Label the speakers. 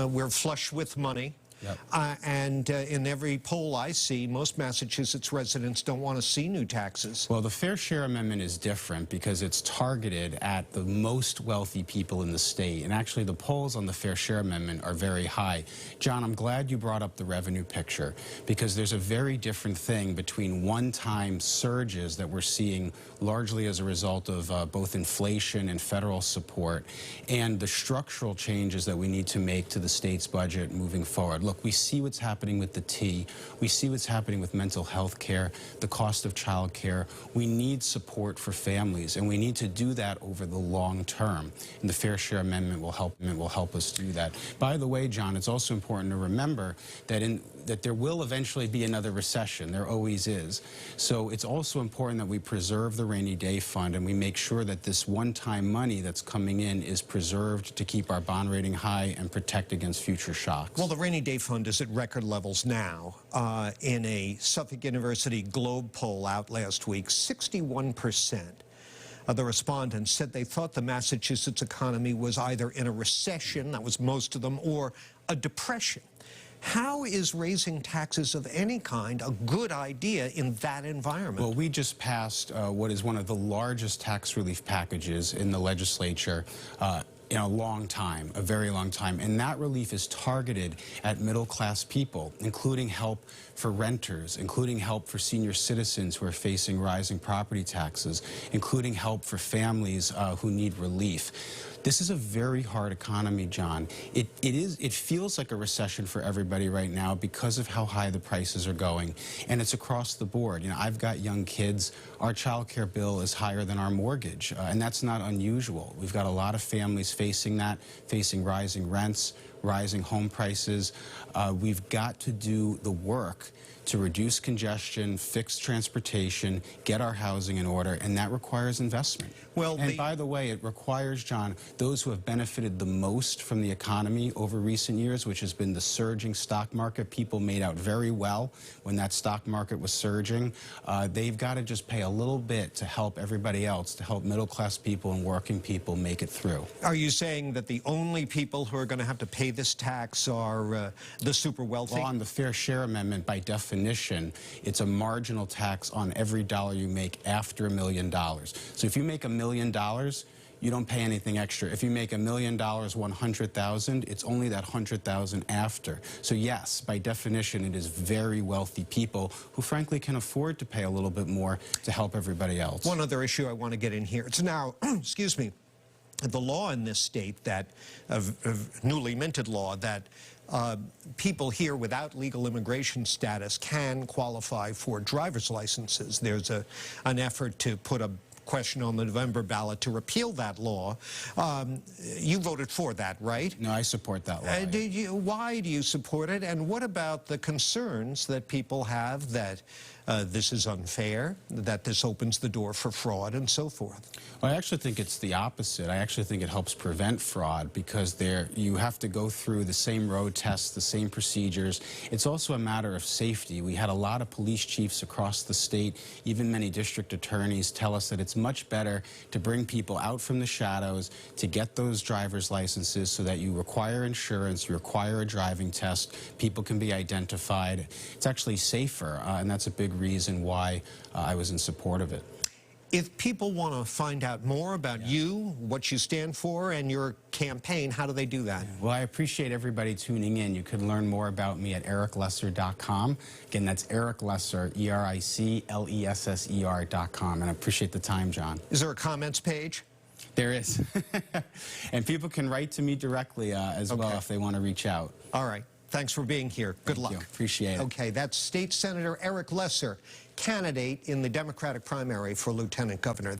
Speaker 1: We're flush with money.
Speaker 2: Yep.
Speaker 1: And in every poll I see, most Massachusetts residents don't want to see new taxes.
Speaker 2: Well, the Fair Share Amendment is different because it's targeted at the most wealthy people in the state. And actually, the polls on the Fair Share Amendment are very high. John, I'm glad you brought up the revenue picture because there's a very different thing between one-time surges that we're seeing largely as a result of both inflation and federal support and the structural changes that we need to make to the state's budget moving forward. Look, we see what's happening with the T. We see what's happening with mental health care, the cost of child care. We need support for families, and we need to do that over the long term. And the Fair Share Amendment will help us do that. By the way, John, it's also important to remember that there will eventually be another recession. There always is. So it's also important that we preserve the rainy day fund and we make sure that this one-time money that's coming in is preserved to keep our bond rating high and protect against future shocks.
Speaker 1: Well, the rainy day fund is at record levels now. In a Suffolk University Globe poll out last week, 61% of the respondents said they thought the Massachusetts economy was either in a recession, that was most of them, or a depression. How is raising taxes of any kind a good idea in that environment?
Speaker 2: Well, we just passed what is one of the largest tax relief packages in the legislature in a long time, a very long time. And that relief is targeted at middle-class people, including help for renters, including help for senior citizens who are facing rising property taxes, including help for families who need relief. This is a very hard economy, John. It feels like a recession for everybody right now because of how high the prices are going, and it's across the board. You know, I've got young kids. Our child care bill is higher than our mortgage, and that's not unusual. We've got a lot of families facing rising rents, rising home prices. We've got to do the work to reduce congestion, fix transportation, get our housing in order, and that requires investment.
Speaker 1: Well,
Speaker 2: and by the way, it requires, John, those who have benefited the most from the economy over recent years, which has been the surging stock market. People made out very well when that stock market was surging. They've got to just pay a little bit to help everybody else, to help middle-class people and working people make it through.
Speaker 1: Are you saying that the only people who are going to have to pay this tax are the super wealthy?
Speaker 2: Well, on the Fair Share Amendment, by definition, it's a marginal tax on every dollar you make after $1 million. So if you make $1 million, you don't pay anything extra. If you make $1 million, 100,000, it's only that 100,000 after. So yes, by definition, it is very wealthy people who frankly can afford to pay a little bit more to help everybody else.
Speaker 1: One other issue I want to get in here. It's now, excuse me, the law in this state that, newly minted law, that people here without legal immigration status can qualify for driver's licenses. There's an effort to put a question on the November ballot to repeal that law. You voted for that, right?
Speaker 2: No, I support that law.
Speaker 1: Why do you support it? And what about the concerns that people have that this is unfair, that this opens the door for fraud and so forth?
Speaker 2: Well, I actually think it's the opposite. I actually think it helps prevent fraud because you have to go through the same road tests, the same procedures. It's also a matter of safety. We had a lot of police chiefs across the state, even many district attorneys tell us that it's much better to bring people out from the shadows to get those driver's licenses so that you require insurance, you require a driving test, people can be identified. It's actually safer, and that's a big reason why I was in support of it.
Speaker 1: If people want to find out more about you, what you stand for, and your campaign, how do they do that?
Speaker 2: Well, I appreciate everybody tuning in. You can learn more about me at ericlesser.com. Again, that's Eric Lesser, ERICLESSER.com. And I appreciate the time, John.
Speaker 1: Is there a comments page?
Speaker 2: There is. And people can write to me directly as well if they want to reach out.
Speaker 1: All right. Thanks for being here. Good luck.
Speaker 2: Thank you. Appreciate it.
Speaker 1: Okay, that's State Senator Eric Lesser, candidate in the Democratic primary for Lieutenant Governor.